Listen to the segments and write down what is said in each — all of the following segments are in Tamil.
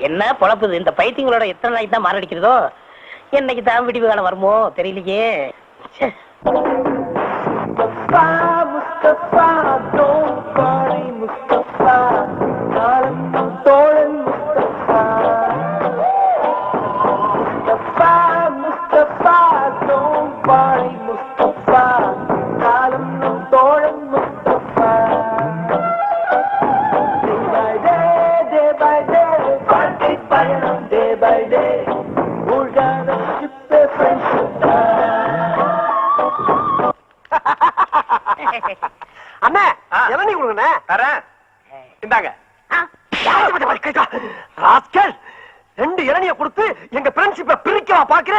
என்ன பொழப்புது இந்த பைத்தியங்களோட எத்தனை நாளைக்கு தான் மாரடிக்கிறதோ என்னைக்கு தான் விடிவு காலம் வருமோ தெரியலையே. அண்ணா இளநீ கொடுங்கண்ணே. தரேன், இந்தாங்க. ரெண்டு இளநிய கொடுத்து எங்க ஃப்ரெண்ட்ஷிப்பை பிரிக்கலாம் பாக்குற.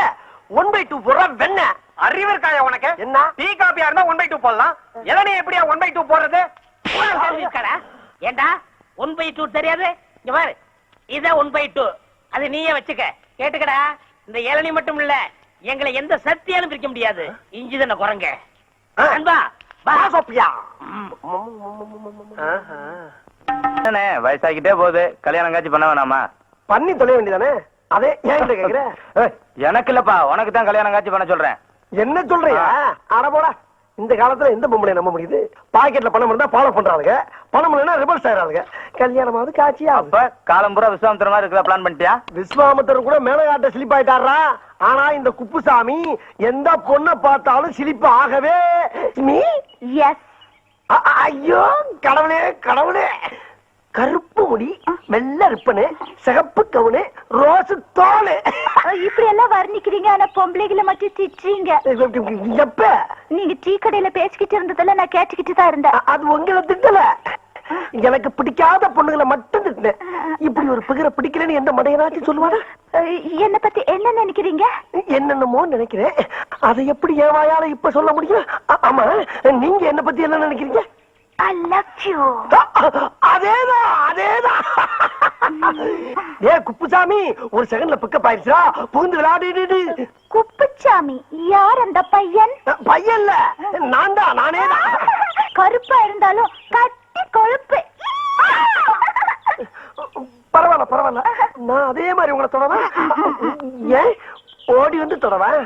1/2 போடுற வெண்ண அறிவு இருக்காயா உனக்கு? என்ன டீ காபியா இருந்தா 1/2 போடலாம், இளநிய எப்படியா 1/2 போடுறது? ஏண்டா 1/2 தெரியாது? இங்க பாரு, இத 1/2 அது நீயே வச்சுக்க. கேட்டுக்கடா, இந்த இளநீ மட்டும் இல்ல, எங்களை எந்த சக்தியாலும் பிரிக்க முடியாது. இஞ்சி தானே குரங்க. அன்பா வயசாகிட்டே போகுது, கல்யாணம் காட்சி பண்ண வேணாமா? பண்ணி தொலைய வேண்டியதானே. அதே ஏன் கேக்குற? எனக்கு இல்லப்பா, உனக்கு தான் கல்யாணம் காட்சி பண்ண சொல்றேன். என்ன சொல்றியா? அட போடா, இந்த காலத்துல எந்த பொம்பளை நம்ப முடியுது? பாக்கெட்ல பணம் இருந்தா ஃபாலோ பண்றாங்க, பணம் இல்லைன்னா ரிவர்ஸ் ஆயிராங்க. கல்யாணமாவது காட்சியா? அப்ப காலம் பூரா விஸ்வாமித்திர மாதிரி இருக்கிற பிளான் பண்ணிட்டியா? விஸ்வாமித்திரர் கூட மேலகாட்ட ஸ்லிப் ஆயிட்டாரா? ஆனா இந்த குப்புசாமி எந்த பொண்ணை பார்த்தாலும் சிலிப்பு ஆகவே. நீ ஐயோ கடவுளே கடவுளே, கருப்பு முடி, வெள்ளை ரிப்பனு, சிகப்பு கவுனு, ரோஸ் தோலு, இப்படி எல்லாம் வர்ணிக்கிறீங்க. ஆனா பொம்பளைகளை மட்டும் திட்டுறீங்க. எப்ப நீங்க டீ கடையில பேசிக்கிட்டு இருந்ததெல்லாம் நான் கேட்டுக்கிட்டு தான் இருந்தேன். அது உங்களை திட்டல, எனக்கு பிடிக்காத பொண்ணுகளை மட்டும் திட்டினேன். இப்படி ஒரு பிகரை பிடிக்கலன்னு எந்த மடையனாச்சும் சொல்லுவானா? என்ன பத்தி என்ன நினைக்கிறீங்க? என்னென்னமோ நினைக்கிறேன், அதை எப்படி என் வாயால இப்ப சொல்ல முடியும்? ஆமா, நீங்க என்ன பத்தி என்ன நினைக்கிறீங்க? I love you. அதேதான் அதேதான். ஏ குப்புசாமி, ஒரு செகண்ட்ல பிக்கப் ஆயிடுச்சா? புகுந்து விளையாடிடு. குப்புசாமி யார் அந்த பையன்? பையன்ல நான் தான், நானே தான். கருப்பா இருந்தாலும் கட்டி கொழுப்பு. பரவாயில்ல பரவாயில்ல, நான் அதே மாதிரி உங்களை தொடவேன். ஏன் ஓடி வந்து தொடவேன்?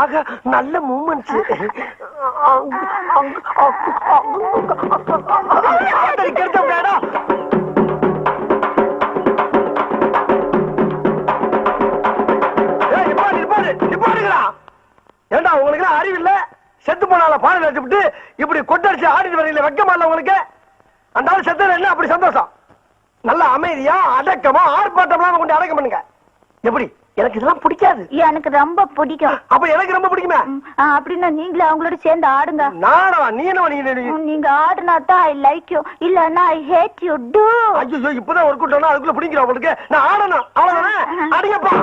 ஆக நல்ல மூமெண்ட்ஸ். ஏண்டா உங்களுக்கு அறிவு இல்ல? செத்து போனால பாடல் வச்சுட்டு இப்படி கொட்டடிச்சு ஆடிட்டு வரீங்களே, வெக்கமா இல்ல உங்களுக்கு? அந்த ஆள் செத்துல என்ன அப்படி சந்தோஷம்? நல்ல அமைதியா அடக்கமா ஆர்ப்பாட்டம்லாம் கொண்டு அடக்கம் பண்ணுங்க. எப்படி? எனக்கு இதெல்லாம் பிடிக்காது. எனக்கு ரொம்ப பிடிக்கும். அப்ப எனக்கு ரொம்ப பிடிக்குமே. அப்படின்னா நீங்களே அவங்களோட சேர்ந்து ஆடுங்க. நானா? நீ என்ன? நீங்க ஆடுனா தான் ஐ லைக் யூ, இல்லன்னா ஐ ஹேட் யூ டு. ஐயோ, இப்பதான் ஒரு கூட்டம்னா அதுக்குள்ள பிடிக்கிறோம் உங்களுக்கு. நான் ஆடணும், அவ்வளவுதானே? அடிங்கப்பா.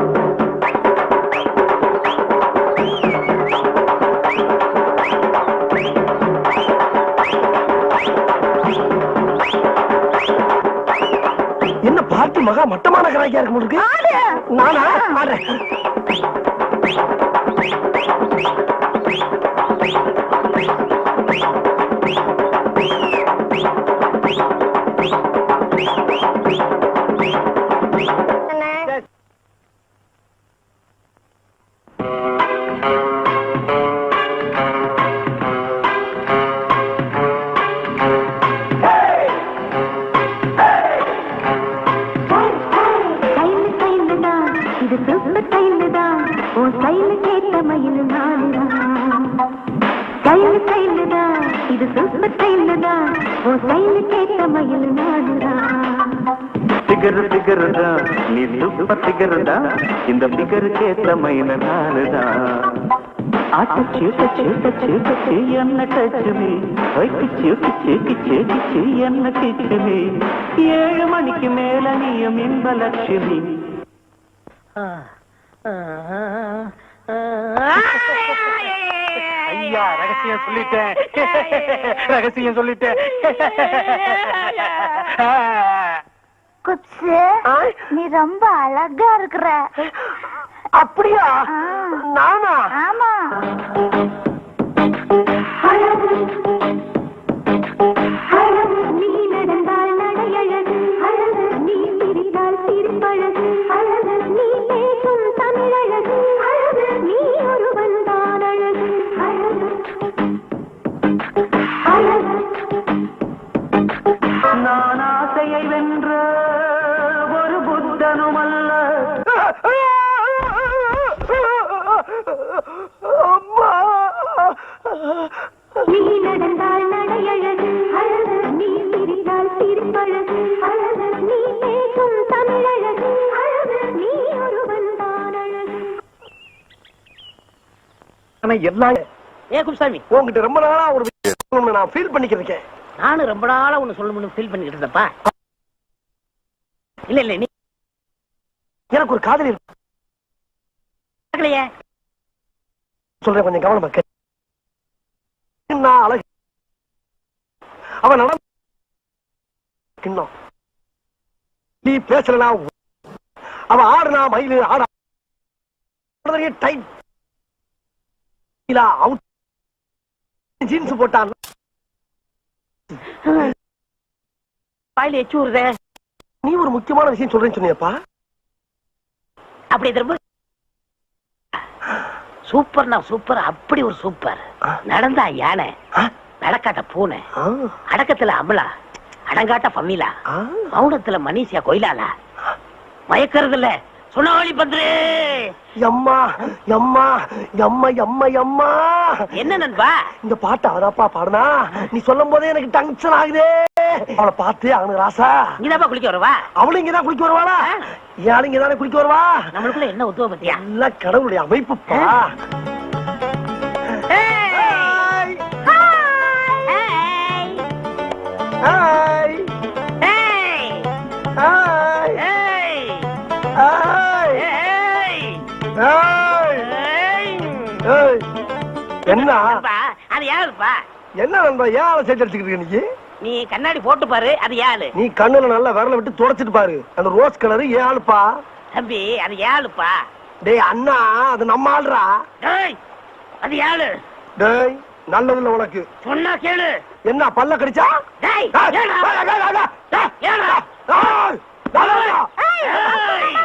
என்ன பார்ட்டி மகா மட்டமான கராக்கியா இருக்கு உங்களுக்கு? நானா ஆடுறேன். இந்த பிகருக்கேத்த மயில நானுதான். ஆட்டு சீட்ட சீட்ட சீட்ட என்ன டச்சுமே, கிச்சு என்ன கிச்சுமே. 7 மணிக்கு மேல நீயும் இன்பலட்சுமி. ஐயா, ரகசியம் சொல்லிட்டேன், ரகசியம் சொல்லிட்டேன். குப்சு, நீ ரொம்ப அழகா இருக்கிற. அப்படியா? நானா? ஆமா. நீ நடந்தால் நடையழகு அழகு, நீ சிரித்தால் சிரிப்பழகு அழகு, நீ பேசும் தமிழழகு அழகு, நீ ஒருவன் தான் அழகு அழகு அழகு. நான் ஆசையை வென்ற ஒரு புத்தனும் அல்ல. அம்மா! நீ நடந்தால் நடையழகு அழகு, நீ சிரித்தால் சிரிப்பழகு அழகு, நீ பேசும் தமிழழகு அழகு, நீ ஒருவன் தான் அழகு. ஆனா எல்லாம் ஏ குப்சாமி, உங்ககிட்ட ரொம்ப நாளா ஒரு விஷயம் நான் ஃபீல் பண்ணிக்கிட்டு இருக்கேன். நானும் ரொம்ப நாளா ஒண்ணு சொல்லணும்னு ஃபீல் பண்ணிக்கிட்டு இருந்தப்பா. இல்ல இல்ல, நீ எனக்கு ஒரு காதலி இருக்கு. கேட்கலையே. சொல்றேன், கொஞ்சம் கவனமா கேளு. நான் அழகு அவன் நட கிண்ணம். நீ பேசலனா அவன் ஆடுனா மயிலு ஆட டைட் அவுட் ஜீன்ஸ் போட்டான். வாயில எச்சு ஊறுதே. நீ ஒரு முக்கியமான விஷயம் சொல்றேன்னு சொன்னியப்பா. அப்படி திரும்ப சூப்பர்னா சூப்பர், அப்படி ஒரு சூப்பர். நடந்தா யானை, நடக்காட்ட பூனை, அடக்கத்துல அமலா, அடங்காட்ட பம்மிலா, மௌனத்துல மனிஷியா கொயிலாலா, மயக்கறதுல சுனாவளி பந்து. எம்மா எம்மா எம்மா எம்மா எம்மா. என்ன நண்பா இந்த பாட்டு அவதாப்பா பாடுனா? நீ சொல்லும் போதே எனக்கு டென்ஷன் ஆகுதே. அவளை பார்த்து அவனுக்கு ராசா. இங்கதாப்பா குளிக்க வருவா? அவளும் இங்கதான் குளிக்க வருவாளா? யாரும் இங்கதானே குளிக்க வருவா? நம்மளுக்குள்ள என்ன உத்துவ பத்தியா? எல்லாம் கடவுளுடைய அமைப்புப்பா. என்ன அது யாருப்பா? என்ன நண்பா ஏன் ஆளை சேர்த்து அடிச்சுக்கிட்டு நீ? நீ கண்ணாடி போட்டு பாரு, அது யாரு? நீ கண்ணுல நல்லா விரல விட்டு தொடச்சிட்டு பாரு. அந்த ரோஸ் கலரு ஏன் ஆளுப்பா? தம்பி, அது யாருப்பா? டேய் அண்ணா, அது நம்ம ஆளுடா. டேய், அது யாரு? டேய் நல்லதுல உனக்கு சொன்னா கேளு. என்ன பல்ல கடிச்சா? டேய், ஏடா? ஏடா?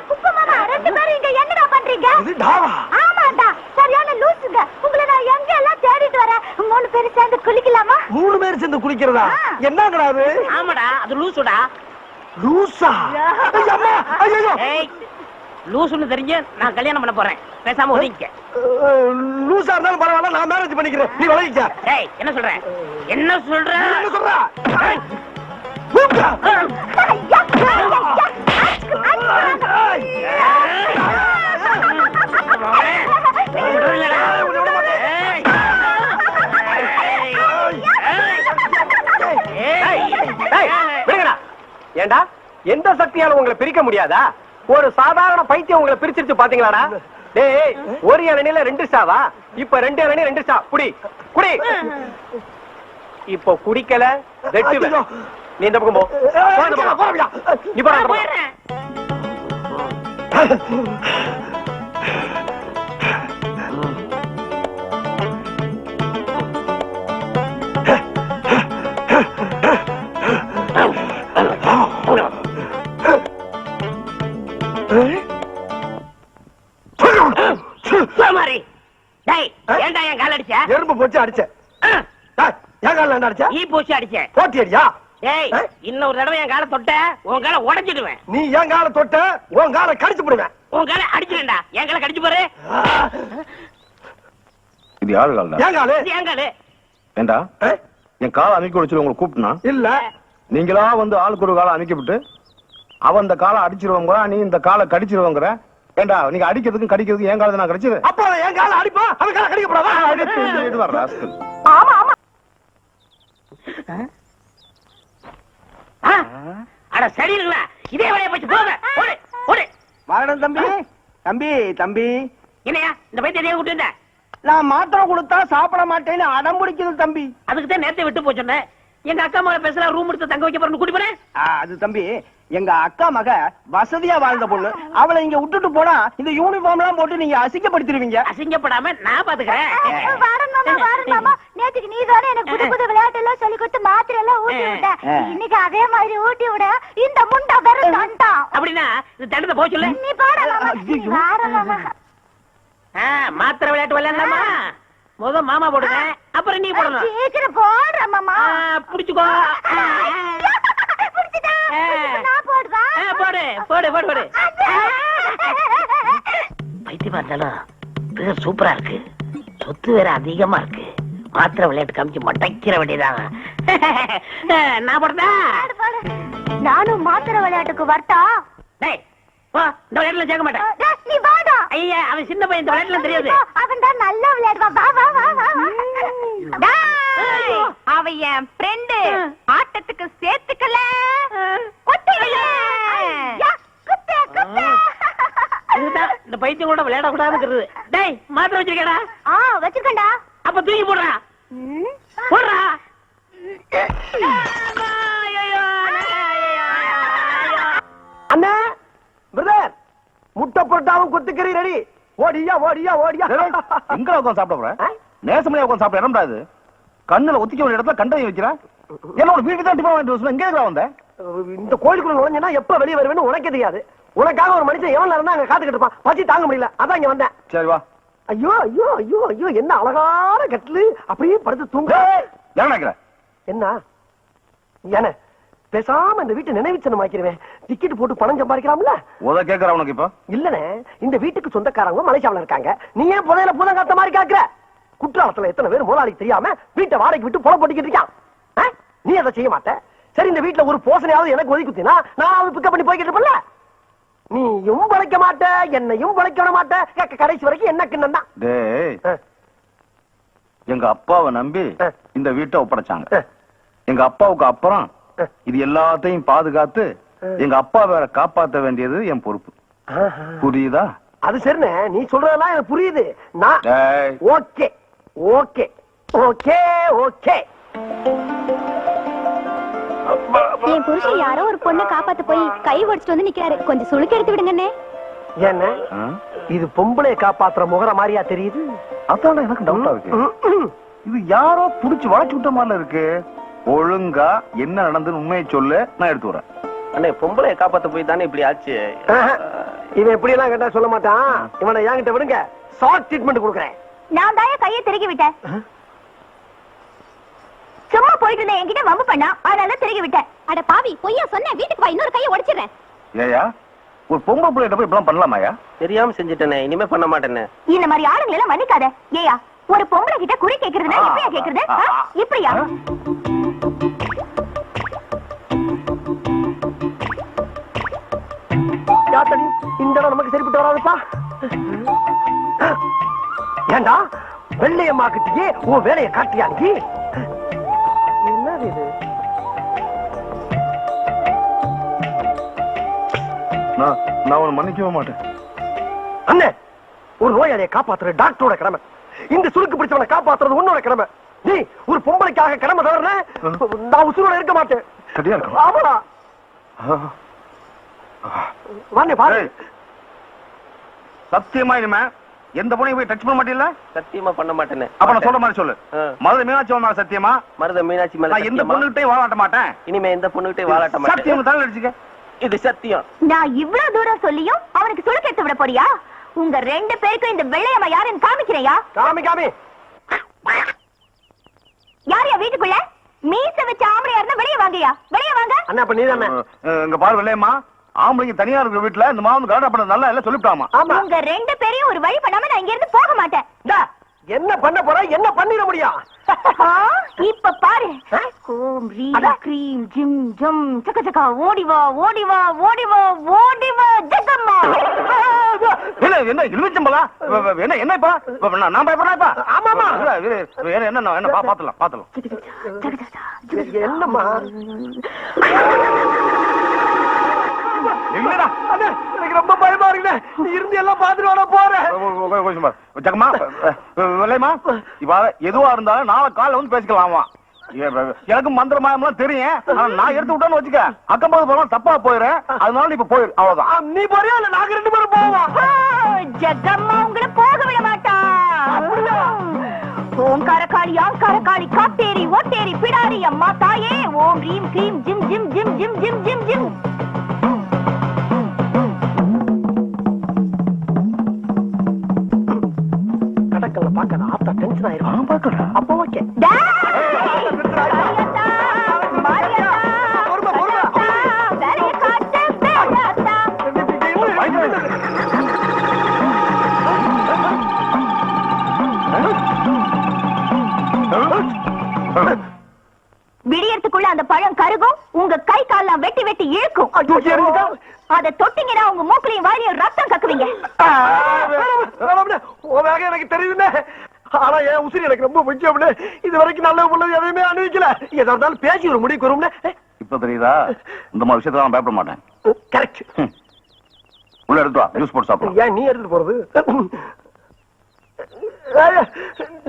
குப்பு மாமா, ரெண்டு பேரும் இங்க என்னடா பண்றீங்க? இது டாவா? ஆமாடா, சரியான லூசுங்க. உங்களை நான் எங்க எல்லாம் தேடிட்டு வரேன். 3 பேரும் சேர்ந்து குளிக்கலாமா? 3 பேர் சேர்ந்து குளிக்கிறதா? என்னங்கடா அது? ஆமாடா, அது லூசுடா. லூசா? அம்மா, ஐயோ. ஏய், லூசுன்னு தெரிஞ்சு நான் கல்யாணம் பண்ண போறேன். பேசாம ஒதுங்கிக்க. லூசா இருந்தாலும் பரவாயில்ல, நான் மேரேஜ் பண்ணிக்கிறேன். நீ விலகிக்க. ஏய், என்ன சொல்ற? என்ன சொல்ற? என்ன சொல்ற? ஏய், ஏண்டா எந்த சக்தியால உங்களை பிரிக்க முடியாதா? ஒரு சாதாரண பைத்தியம் உங்களை பிரிச்சிருச்சு பாத்தீங்களாடா? டேய், ஒரு இளநில 2 சாவா? இப்ப 2 இளநீ 2 சா. குடி குடி. இப்போ குடிக்கல வெட்டுவேன். நீ இந்த பக்கம் போ. நீ போடா. போயிடுறேன். மாதிரி. டேய், ஏன்டா என் கால் அடிச்ச? எறும்பு போச்சு அடிச்ச. என் கால அடிச்ச? ஈ போச்சு அடிச்ச. போட்டி அடியா? டேய், இன்னொரு தடவை என் காலை தொட்ட உன் காலை உடைச்சிடுவேன். நீ என் கால தொட்ட உன் கால கடிச்சு போடுவேன். உன் காலை அடிச்சிடுடா. என் காலை கடிச்சு பாரு. இது யாரு கால்டா? என் கால? இது என் காலு. ஏண்டா என் காலை அமைக்க வச்சு உங்களை கூப்பிட்டுனா? இல்ல, நீங்களா வந்து ஆளுக்கு ஒரு காலை அமைக்கப்பட்டு அவன் இந்த காலை அடிச்சிருவாங்க, நீ இந்த காலை கடிச்சிருவாங்கற. ஏண்டா நீங்க அடிக்கிறதுக்கு கடிக்கிறதுக்கு என் காலை நான் கடிச்சது? அப்ப என் கால அடிப்பா, அவன் கால கடிக்க கூடாதா? அடிச்சு வர ராஸ்கல். ஆமா ஆமா. அட சரிங்களா, இதே வேலையை போச்சு. போங்க, ஓடு ஓடு. மரணம் தம்பி. தம்பி தம்பி, என்னையா இந்த பைத்தியத்தை கூட்டு வந்த? நான் மாத்திரை கொடுத்தா சாப்பிட மாட்டேன்னு அடம் பிடிக்குது தம்பி. அதுக்கு தான் நேரத்தை விட்டு போச்சேன். எங்க அக்கா மகளை பேசல, ரூம் எடுத்து தங்க வைக்க போறேன்னு கூட்டி போறேன். அது தம்பி, எங்க அக்கா மக வசதியா வாழ்ந்த பொண்ணு. அவளை இங்க விட்டுட்டு போனா இந்த யூனிஃபார்ம் எல்லாம் போட்டு நீங்க அசிங்கப்படுத்திடுவீங்க. அசிங்கப்படாம நான் பாத்துக்கிறேன். நேற்றுக்கு நீ தானே எனக்கு புது புது விளையாட்டு எல்லாம் சொல்லி கொடுத்து மாத்திரை எல்லாம் ஊட்டி விட்ட. இன்னைக்கு அதே மாதிரி ஊட்டி விட இந்த முண்டா வெறும் தண்டான். அப்படின்னா இது தண்டத்தை போக சொல்லு. நீ பாட மாமா. மாத்திரை விளையாட்டு விளையாடலாமா? முத மாமா போடுங்க, அப்புறம் நீ போடணும். சீக்கிரம் போடுற மாமா. புடிச்சுக்கோ. போடு போடு போடு போடு. பைத்தியமா இருந்தாலும் பேர் சூப்பரா இருக்கு, சொத்து வேற அதிகமா இருக்கு. மாத்திரை விளையாட்டு காமிச்சு மட்டைக்கிற வேண்டியதான். நான் போடுறா. நானும் மாத்திரை விளையாட்டுக்கு வரட்டா? டேய் போ, இந்த விளையாட்டுல சேர்க்க மாட்டேன். நீ வாடா. ஐயா அவன் சின்ன பையன், இந்த விளையாட்டுல தெரியாது. அவன் தான் நல்லா விளையாடுவான். வா வா வா வா. அவ என் ஃப்ரெண்டு, ஆட்டத்துக்கு சேர்த்துக்கல. இதுதான் இந்த பைத்தியங்களோட விளையாட கூடாதுங்கிறது. டேய் மாத்திரை வச்சிருக்கேடா? வச்சிருக்கேன்டா. அப்ப தூக்கி போடுறா. போடுறா. அண்ணா பிரதர், முட்டை போட்டாவும் கொத்துக்கறி ரெடி. ஓடியா ஓடியா ஓடியா. எங்க உட்காந்து சாப்பிட போற? நேசமணியா உட்காந்து சாப்பிட இடம்டாது. கண்ணுல ஒத்திக்க வேண்டிய இடத்துல கண்டை வைக்கிறா. என்னோட வீட்டுக்கு தான் டிஃபன் வாங்கிட்டு வர எங்க வந்த? இந்த கோயிலுக்குள்ள நுழைஞ்சா எப்ப வெளியே வருவேன்னு உனக்கே தெரியாது. உனக்காக ஒரு மனுஷன் எவன் இருந்தா அங்க காத்துக்கிட்டு இருப்பான். பசி தாங்க முடியல, அதான் இங்க வந்தேன். சரி வா. ஐயோ ஐயோ ஐயோ ஐயோ, என்ன அழகான கட்டிலு. அப்படியே படுத்து தூங்க. என்ன என்ன பேசாம இந்த வீட்டு நினைவு சின்னம் ஆக்கிடுவேன். டிக்கெட் போட்டு பணம் சம்பாதிக்கலாம்ல. உத கேக்குற உனக்கு இப்ப இல்லனே, இந்த வீட்டுக்கு சொந்தக்காரங்க மலேசியாவுல இருக்காங்க. நீ ஏன் புதையில பூதம் காத்த மாதிரி காக்குற? குற்றாலத்துல எத்தனை பேர் முதலாளிக்கு தெரியாம வீட்டை வாடகைக்கு விட்டு பொல போட்டுக்கிட்டு இருக்கான். நீ அதை செய்ய மாட்ட. சரி, இந்த வீட்டுல ஒரு போசனையாவது எனக்கு ஒதுக்கி குத்தினா நான் அதை பிக்கப் பண்ணி போய்கிட்டு இருப்பேன்ல. நீயும் பழைக்க மாட்ட, என்னையும் பழைக்க விட மாட்ட. கடைசி வரைக்கும் என்ன கிண்ணம் தான். டேய், எங்க அப்பாவை நம்பி இந்த வீட்டை ஒப்படைச்சாங்க. எங்க அப்பாவுக்கு அப்புறம் இது எல்லாத்தையும் பாதுகாத்து எங்க அப்பா வேற காப்பாற்ற வேண்டியது என் பொறுப்பு. புரியுதா? அது சரிண்ணே, நீ சொல்றதெல்லாம் எனக்கு புரியுது. நான் ஓகே ஓகே ஓகே ஓகே. என் புருஷன் யாரோ ஒரு பொண்ணை காப்பாத்த போய் கை ஒடிச்சிட்டு வந்து நிக்கிறாரு. கொஞ்சம் சுளுக்கு எடுத்து விடுங்கண்ணே. என்ன இது பொம்பளை காப்பாத்துற முகர மாதிரியா தெரியுது? அதான் எனக்கு டவுட்டா இருக்கு. இது யாரோ புடிச்சு வளைச்சு விட்ட மாதிரி இருக்கு. ஒழுங்கா என்ன நடந்ததுன்னு உண்மையை சொல்லு, நான் எடுத்து வரேன். அண்ணே, பொம்பளைய காப்பாத்த போய் தானே இப்படி ஆச்சு. இவன் எப்படி எல்லாம் கேட்டா சொல்ல மாட்டான். இவனை என்கிட்ட விடுங்க, ஷார்ட் ட்ரீட்மெண்ட் கொடுக்குறேன். நான் தான் கையை திருகி விட்டேன். சும்மா போயிட்டு இருந்தேன், என்கிட்ட வம்பு பண்ணா, அதனால திருகி விட்டேன். அட பாவி, பொய்யா சொன்ன. வீட்டுக்கு வா, இன்னொரு கையை உடைச்சிடுறேன். ஏயா, ஒரு பொம்பளை பிள்ளைகிட்ட போய் இப்பெல்லாம் பண்ணலாமாயா? தெரியாம செஞ்சுட்டேனே, இனிமே பண்ண மாட்டேன்னு. இந்த மாதிரி ஆளுங்களை எல்லாம் மன்னிக்காத. ஏயா, ஒரு பொம்பளை கிட்ட குறி கேக்குறதுனா எப்படியா கேக்குறது? இப்படியா? இந்த நமக்கு சரிப்பட்டு வராதுப்பா. ஏண்டா வெள்ளையம்மா கிட்டே உன் வேலையை காட்டியாங்கி? என்னது இது? நான் உன்னை மன்னிக்கவே மாட்டேன். அண்ணே, ஒரு நோயாளியை காப்பாத்துற டாக்டரோட கடமை. இந்த சுருக்கு பிடிச்சவனை காப்பாத்துறது உன்னோட கடமை. நீ ஒரு பொம்பளைக்காக கடமை தவறுன, நான் உசுரோட இருக்க மாட்டேன். சரியா இருக்கும். ஆமா. வாண்ணே பாரு. சத்தியமா இனிமே எந்த பொண்ணையும் போய் டச் பண்ண மாட்டீங்களா? சத்தியமா பண்ண மாட்டேன்னு. அப்ப நான் சொல்ற மாதிரி சொல்லு. மதுரை மீனாட்சி மேல சத்தியமா? மருத மீனாட்சி மேல நான் எந்த பொண்ணுகிட்டயும் வாழாட்ட மாட்டேன். இனிமே எந்த பொண்ணுகிட்டயும் வாழாட்ட மாட்டேன். சத்தியம் தலை அடிச்சுக்க. இது சத்தியம். நான் இவ்வளவு தூரம் சொல்லியும் அவனுக்கு சுளுக்கு எடுத்து விட போறியா? உங்க ரெண்டு பேருக்கும் இந்த வெள்ளையம்மா யாருன்னு காமிக்கிறையா? காமி காமி. யாரையா வீட்டுக்குள்ள? மீச வச்ச ஆம்பளையா இருந்தா வெளியே வாங்கயா, வெளியே வாங்க. அண்ணா, அப்ப நீதானே? இங்க பாரு வெள்ளையம்மா, ஆம்பளைங்க தனியா இருக்கிற வீட்டுல இந்த மாவு கரெக்டா பண்ணது நல்லா இல்ல சொல்லிவிட்டாமா. உங்க ரெண்டு பேரையும் ஒரு வழி பண்ணாம நான் இங்க இருந்து போக மாட்டேன். என்ன பண்ண போற? என்ன பண்ணிட முடியும்? இப்ப பாரு. ஓம் ரீம் க்ரீம் ஜிம் ஜம் சக்க சக்க ஓடி வா ஓடி வா ஓடி வா ஓடி வா ஜகம்மா. என்ன இழுச்சம்பளா? என்ன என்ன இப்ப நான் பயப்படுறேன் இப்ப? ஆமாமா. என்ன என்ன பாத்துலாம் பாத்துலாம். என்னம்மா? எங்கடா? அண்ணே, எனக்கு ரொம்ப பயமா இருக்குண்ணே. நீ இருந்து எல்லாம் பாத்துட்டு வர போறேன். ஜகமா வெள்ளையம்மா, இப்ப எதுவா இருந்தாலும் நாளை காலைல வந்து பேசிக்கலாமா? எனக்கு மந்திர மாயம்லாம் தெரியும். ஆனா நான் எடுத்து விட்டேன்னு வச்சுக்க, அக்கம் பக்கத்து போறோம் தப்பா போயிடுறேன். அதனால நீ இப்ப போயிரு, அவ்வளவுதான். நீ போறியா இல்ல நாங்க 2 பேரும் போவோம்? ஜெகம்மா உங்களை போக விட மாட்டா. ஓம் கரகாளி ஆம் கரகாளி காத்தேரி ஓட்டேரி பிடாரி அம்மா தாயே ஓம் ரீம் கிரீம் ஜிம் ஜிம் ஜிம் ஜிம் ஜிம் ஜிம் ஜிம். கடக்கல பாக்க ஆத்தா டென்ஷன் ஆயிரும். பாக்கடா அப்போ ஓகே. விடியறதுக்குள்ள அந்த பழம் கருகும், உங்க கை கால்லாம் வெட்டி வெட்டி இழுக்கும். அத தொட்டிங்கன்னா உங்க மூக்குலையும் வாயிலையும் ரத்தம் கக்குவீங்க. எனக்கு தெரியுதுல்ல, ஆனா என் உசிரி எனக்கு ரொம்ப முக்கியம். இது வரைக்கும் நல்ல உள்ளது எதையுமே அனுபவிக்கல. எதா இருந்தாலும் பேசி ஒரு முடிவுக்கு வரும்ல. இப்ப தெரியுதா? இந்த மாதிரி விஷயத்த நான் பயப்பட மாட்டேன். கரெக்ட். உள்ள எடுத்து வா, ஜூஸ் போட்டு சாப்பிடு. ஏன் நீ எடுத்துட்டு போறது?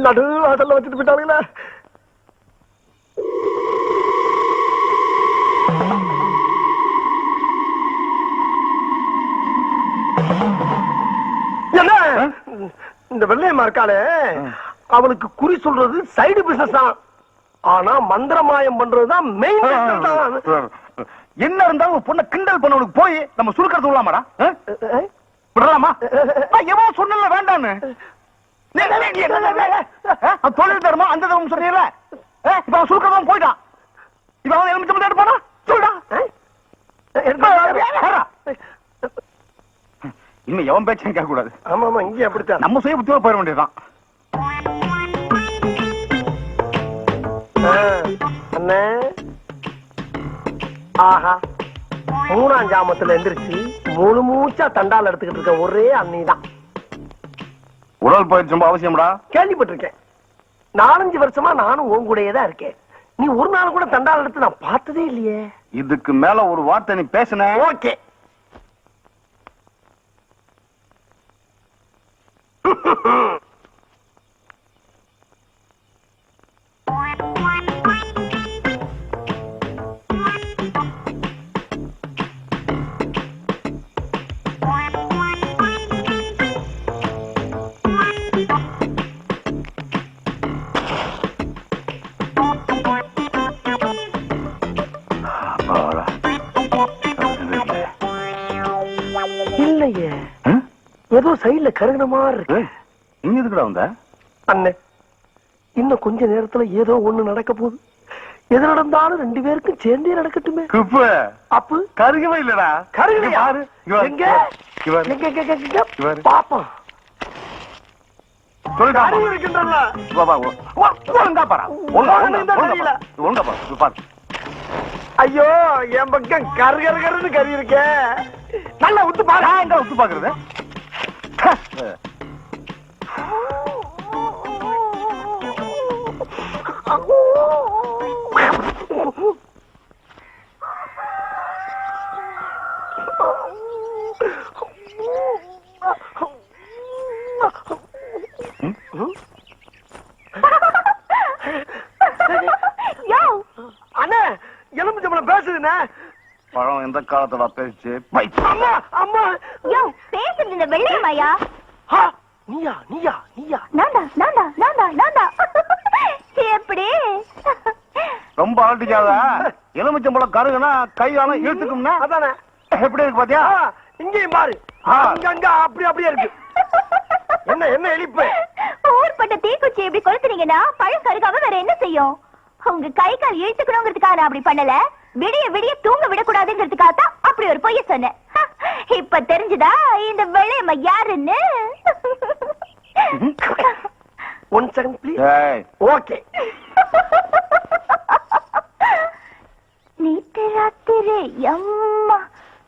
நடு அதெல்லாம் வச்சுட்டு போயிட்டாங்களே. என்ன இந்த வெள்ளையம்மா இருக்காளே, அவளுக்கு குறி சொல்றது சைடு பிசினஸ் தான். ஆனா மந்திரமாயம் பண்றதுதான் மெயின். என்ன இருந்தாலும் பொண்ணை கிண்டல் பண்ணவனுக்கு போய் நம்ம சுருக்கிறது விடலாமாடா? விடலாமா? எவன் சொன்னல வேண்டான்னு தொழில் தருமா அந்த தரும் சொன்னீங்கல்ல. இப்ப அவன் சுருக்கிறதும் போயிட்டான். இப்ப அவன் எலுமிச்சம்பழம் எடுப்பானா? சொல்டா. இனிமே எவன் பேச்சும் கேட்க கூடாது. ஆமா ஆமா, இங்கே அப்படித்தான். நம்ம சுய புத்தியோட போயிட வேண்டியதுதான். அண்ணே, ஆஹா, 3ஆம் ஜாமத்துல எந்திரிச்சு முழு மூச்சா தண்டால் எடுத்துக்கிட்டு இருக்க ஒரே அண்ணிதான். உடல் பயிற்சி ரொம்ப அவசியம்டா. கேள்விப்பட்டிருக்கேன். 4-5 வருஷமா நானும் உன் கூடயே தான் இருக்கேன். நீ ஒரு நாள் கூட தண்டால் எடுத்து நான் பார்த்ததே இல்லையே. இதுக்கு மேல ஒரு வார்த்தை நீ பேசுன. ஓகே. இல்லையே, ஏதோ சைடுல கருகின மாதிரி இருக்கு. நீ எதுக்குடா வந்த? அண்ணே, இன்னும் கொஞ்ச நேரத்துல ஏதோ ஒண்ணு நடக்க போகுது. எது நடந்தாலும் 2 பேருக்கும் சேர்ந்தே நடக்கட்டுமே. குப்பு அப்பு கருகவே இல்லடா. கருகலையா? பாரு. எங்க இவர் எங்க பாப்போம். சொல்லுடா. கருகு இருக்கின்றல்ல. வா வா. ஒழுங்கா பாரு. ஒழுங்கா பாரு. ஐயோ, என் பக்கம் கருகருன்னு கறி இருக்கே. நல்லா உத்து பாரு. எங்க உத்து பாக்குறது? அண்ணே, எலுமிச்சம்பழம் பேசுதுண்ணே. பழம் எந்த காலத்துல பேச்சு? அம்மா அம்மா, யோ பேசுறது இந்த வெள்ளையம்மாயா? நீயா நீயா நீயா? நான்டா. எப்படி? ரொம்ப அலட்டிக்காத. எலுமிச்சம்பழம் கருகுனா கையால இழுத்துக்கும்னா அதானே. எப்படி இருக்கு பாத்தியா? இங்கேயும் பாரு, அங்கங்க அப்படியே இருக்கு. என்ன என்ன எலிப்பு? ஊர்பட்ட தீக்குச்சி எப்படி கொளுத்துனீங்கன்னா பழம் கருகாம வேற என்ன செய்யும்? உங்க கை கால் இழுத்துக்கணுங்கிறதுக்காக நான் அப்படி பண்ணல. விடிய விடிய தூங்க விடக்கூடாதுங்கிறதுக்காக தான் அப்படி ஒரு பொய்ய சொன்னேன். இப்ப தெரிஞ்சுதா இந்த வெள்ளையம்மா யாருன்னு? 1 செகண்ட் ப்ளீஸ். ஓகே. நீட்டு ராத்திரி அம்மா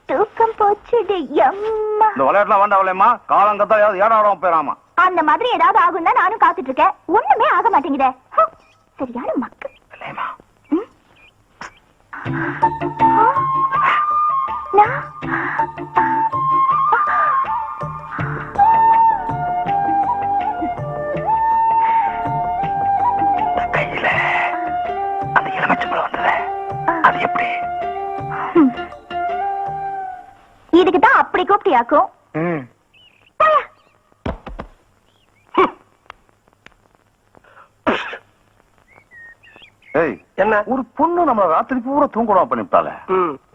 தூக்கம் போச்சுடு அம்மா. இந்த விளையாட்டுலாம் வேண்டாம்மா. காலங்கத்தா ஏடாடம் போயிடாமா. அந்த மாதிரி ஏதாவது ஆகும் தான் நானும் காத்துட்டு இருக்கேன். ஒண்ணுமே ஆக மாட்டேங்குதே. சரியான மக்கள். கையில ஆசையாக்கும். போயா. ஏய், என்ன ஒரு பொண்ணு நம்ம ராத்திரி பூரா தூங்கணும் பண்ணிட்டால,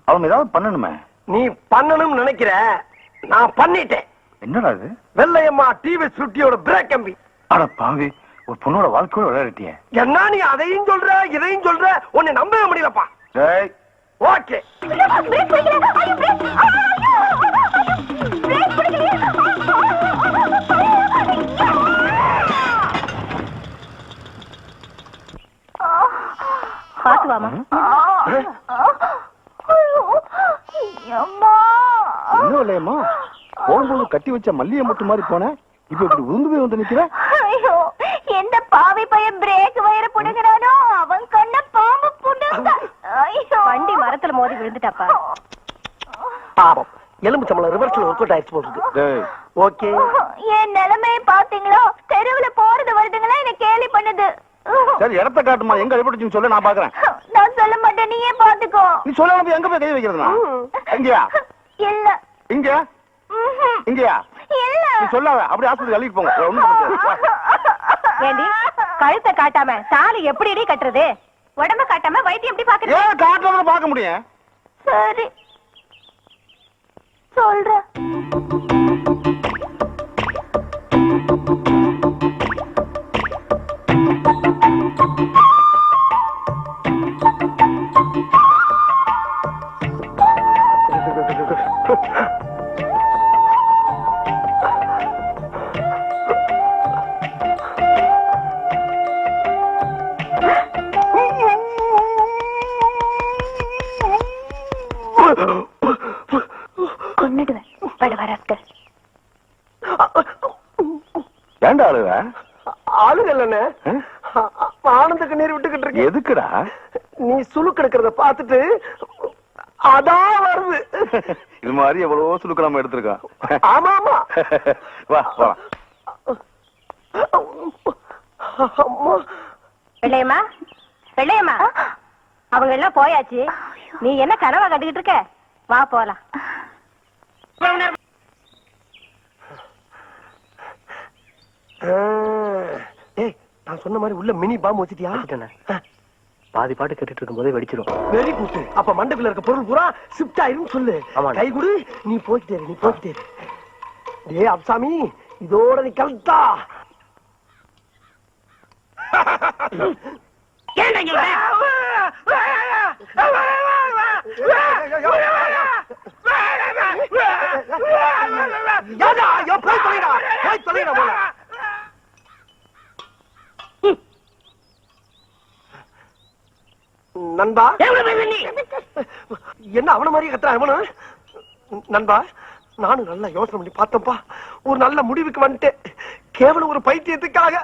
அவங்க ஏதாவது பண்ணணுமே. நீ பண்ணணும்னு நினைக்கிற, நான் பண்ணிட்டேன். என்னடா இது? வெள்ளையம்மா டிவி சுட்டியோட பிரேக் கம்பி. அட பாவி, ஒரு பொண்ணோட வாழ்க்கையோட விளையாடிட்டிய. என்ன நீ அதையும் சொல்ற இதையும் சொல்ற, உன்னை நம்பவே முடியலப்பா. டேய், ஓகே. பிரேக் பிடிக்கல. ஐயோ, பிரேக். பிரேக் பிடிக்கல. பாத்து வாமா. இன்னும் இல்லையம்மா, போகும்போது கட்டி வச்ச மல்லிகை மொட்டு மாதிரி போனேன், இப்ப இப்படி உருந்து போய் வந்து நிக்கிற. ஐயோ, எந்த பாவி பையன் பிரேக் வயர புடுங்கறானோ அவன் கண்ண பாம்பு புடுங்க. ஐயோ, வண்டி மரத்துல மோதி விழுந்துட்டாப்பா. பாவம், எலும்பு சம்பளம் ரிவர்ஸ்ல ஒர்க் அவுட் ஆயிடுச்சு போகுது. டேய், ஓகே. என் நிலைமையை பாத்தீங்களோ? தெருவுல போறது வருதுங்களா என்ன கேலி பண்ணுது. சரி இடத்த காட்டுமா, எங்க அடிபட்டுச்சுன்னு சொல்ல, நான் பாக்குறேன். நான் சொல்ல மாட்டேன், நீயே பாத்துக்கோ. நீ சொல்லாம போய் எங்க போய் கை வைக்கிறதுனா? எங்கயா? இல்ல. இங்க? இங்கயா? இல்ல. நீ சொல்லாத, அப்படியே ஆஸ்பத்திரி அள்ளிட்டு போங்க. ஒண்ணும் பண்ண முடியாது. ஏண்டி, கழுத்தை காட்டாம தாலி எப்படி கட்டுறது? உடம்ப காட்டாம வைத்தியம் எப்படி பாக்குறது? ஏன் காட்டுறத பார்க்க முடியும்? சரி, சொல்றேன். கொன்னுடுவேன் படவராஸ்கர். ஏண்டா அழுவ? ஆளுங்க இல்லன்னு ஆனந்த கண்ணீர் விட்டுக்கிட்டு இருக்கு. எதுக்குடா? நீ சுளுக்கு எடுக்கிறத பார்த்துட்டு அதான் வருது. இது மாதிரி எவ்வளவோ சுலுக்கு நம்ம எடுத்திருக்கோம். ஆமா ஆமா. வா போலாம். அம்மா. வெள்ளையம்மா, வெள்ளையம்மா, அவங்க எல்லாம் போயாச்சு. நீ என்ன கனவா கண்டுகிட்டு இருக்க? வா போலாம். ஏய், நான் சொன்ன மாதிரி உள்ள மினி பாம்பு வச்சிட்டியா? பாதி பாட்டு கேட்டுட்டு இருக்கும் போதே வெடிச்சிடும். Very good. அப்ப மண்டபத்துல இருக்க பொருள் பூரா ஷிஃப்ட் ஆயிரும் சொல்லு. கை குடு, நீ போய்கிட்டே இரு, நீ போய்கிட்டே இரு. டேய் அப்சாமி, இதோட நீ கலத்தா. ஏன்டா இங்க வர? யாரா? யோ போய் தொலைடா. போய் தொலைடா போல. நண்பா, என்ன அவன மாதிரி கத்துறா அவனு? நண்பா, நானும் நல்லா யோசனை பண்ணி பார்த்தப்பா, ஒரு நல்ல முடிவுக்கு வந்துட்டேன். கேவலம் ஒரு பைத்தியத்துக்காக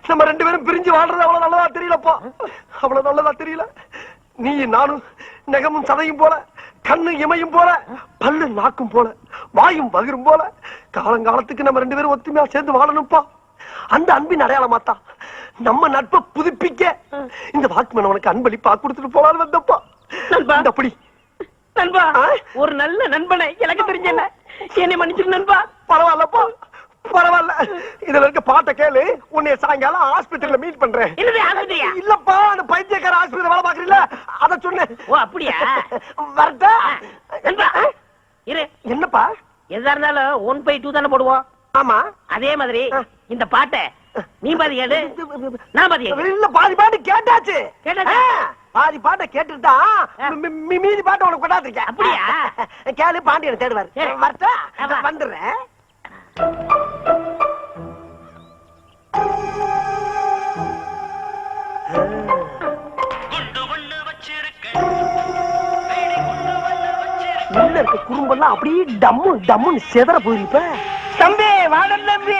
நம்ம ரெண்டு பேரும் பிரிஞ்சு வாழ்றது அவ்வளவு நல்லதா தெரியலப்பா. அவ்வளவு நல்லதா தெரியல. நீ நானும் நெகமும் சதையும் போல, கண்ணு இமையும் போல, பல்லு நாக்கும் போல, வாயும் பகிரும் போல, காலங்காலத்துக்கு நம்ம ரெண்டு பேரும் ஒத்துமையா சேர்ந்து வாழணும்ப்பா. அந்த அன்பின் அடையாளமாத்தான் நம்ம நட்பை புதுப்பிக்க இந்த வாக்குமன் உனக்கு அன்பளிப்பா கொடுத்துட்டு போலான்னு வந்தப்பா. அப்படி நண்பா, ஒரு நல்ல நண்பனை எனக்கு தெரிஞ்ச என்னை மன்னிச்சிரு நண்பா. பரவாயில்லப்பா, பரவாயில்ல. இதுல இருக்க பாட்டை கேளு. உன்னை சாயங்காலம் ஆஸ்பத்திரியில மீட் பண்றேன். இல்லப்பா, அந்த பைத்தியக்கார ஆஸ்பத்திரியில வேலை பாக்குறீல்ல, அத சொன்னேன். ஓ அப்படியா? வரட்டா நண்பா இரு. என்னப்பா? எதா இருந்தாலும் 1/2 தானே போடுவோம். ஆமா, அதே மாதிரி இந்த பாட்டை நீ பாதி கேடு, நான் பாதி கேடு. இல்ல, பாதி பாட்டு கேட்டாச்சு. கேட்டாச்சா? பாதி பாட்டை கேட்டுட்டா மீதி பாட்டை உனக்கு கொண்டாந்துருக்கேன். அப்படியா? கேளு, பாண்டியனை தேடுவாரு. சரி. வரட்டா? வா. வந்துடுறேன். உள்ள இருக்க குறும்பெல்லாம் அப்படியே டம்மு டம்முன்னு செதற போயிருப்ப. தம்பி வாடன் தம்பி.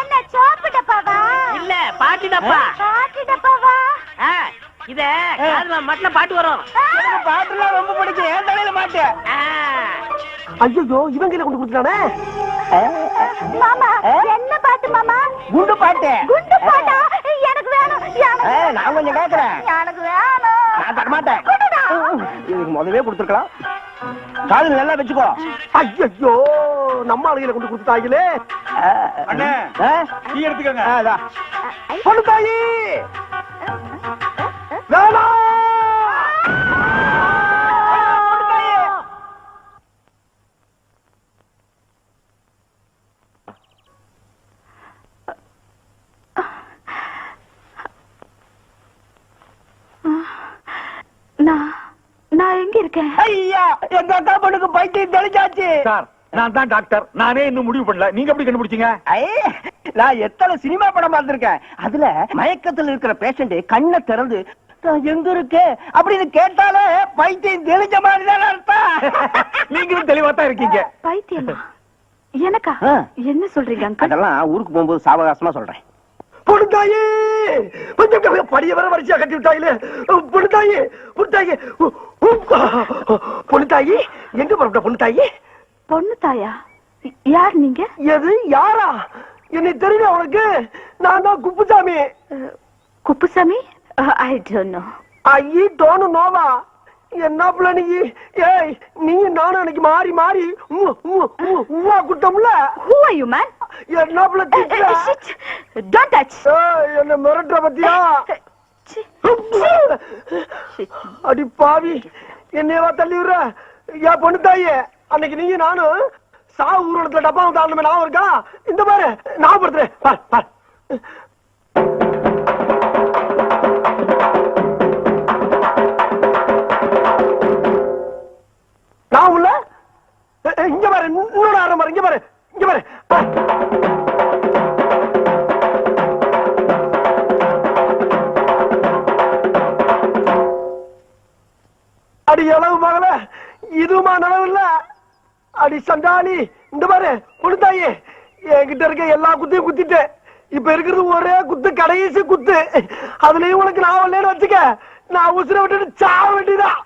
என்ன சோப்பு டப்பாவா? இல்ல பாட்டு டப்பா. பாட்டு டப்பாவா? இத காதுல மட்டும் பாட்டு வரும். எனக்கு பாட்டுலாம் ரொம்ப பிடிக்கும். ஏன் தலையில மாட்டு? ஐயோ, இவங்க கையில கொண்டு கொடுத்துட்டானே. மாமா, என்ன பாட்டு மாமா? குண்டு பாட்டு. குண்டு பாட்டா? எனக்கு வேணும். நான் கொஞ்சம் கேக்குறேன். எனக்கு வேணும். நான் தரமாட்டேன். இதுக்கு முதவே கொடுத்துருக்கலாம். காதுல நல்லா வச்சுக்கோ. ஐயோ நம்ம ஆளுகளை கொண்டு கொடுத்தாங்களே. அண்ணே ஆ? டீ எடுத்துக்கங்க. அதான். பொண்ணு தாயி வேணாம். நான் எங்க இருக்கேன்? ஐயா, எங்க அக்கா பொண்ணுக்கு பைத்தியம் தெளிச்சாச்சு. சார் நான் தான் டாக்டர். நானே இன்னும் முடிவு பண்ணல. நீங்க எப்படி கண்டுபிடிச்சீங்க? நான் எத்தனை சினிமா படம் பார்த்திருக்கேன். அதுல மயக்கத்துல இருக்கிற பேஷண்ட் கண்ணை திறந்து நான் எங்க இருக்கேன் அப்படின்னு கேட்டாலே பைத்தியம் தெளிஞ்ச மாதிரி தான் அர்த்தம். நீங்களும் தெளிவா தான் இருக்கீங்க. பைத்தியமா? எனக்கா? என்ன சொல்றீங்க அங்கிள்? அதெல்லாம் ஊருக்கு போகும்போது சாவகாசமா சொல்றேன். பொண்ணு தாயி கொஞ்சம் படிய வர வரிசையா கட்டி விட்டாங்களே. பொண்ணு தாயி பொண்ணு தாயி பொண்ணு தாயி எங்க புறப்பட்ட பொண்ணு தாயி? பொண்ணு தாயா? யார் நீங்க? எது யாரா? என்னை தெரியல உனக்கு? நான் தான் Kuppusamy. Kuppusamy? I don't know. I don't நோவா? என்ன பிள்ளை நீ? ஏய் நீ நானும் அன்னைக்கு மாறி மாறி Uva குட்டம்ல. Who are you, man? என்ன பிள்ளை திட்டுற? Don't touch. என்ன மிரட்டுற பத்தியா? அடி பாவி என்னையவா தள்ளி விடுற? ஏன் பொண்ணு தாயே அன்னைக்கு நீங்க நானும் சாவு ஊர்வலத்துல டப்பாவை தாண்டமே ஞாபகம் இருக்கா? இந்த பாரு ஞாபகப்படுத்துறேன் பார் பார். நான் உள்ள இங்க பாரு இன்னொரு ஆரம் பாரு. இங்க பாரு இங்க பாரு. அடி அளவு மகள இதுமா நனவு இல்ல. அடி சண்டாளி இந்த பாரு பொண்ணு தாயி என்கிட்ட இருக்க எல்லா குத்தையும் குத்திட்டு இப்ப இருக்கிறது ஒரே குத்து கடைசி குத்து. அதுலயும் உனக்கு நான் வரலன்னு வச்சுக்க நான் உசுர விட்டுட்டு சாவ வேண்டியதான்.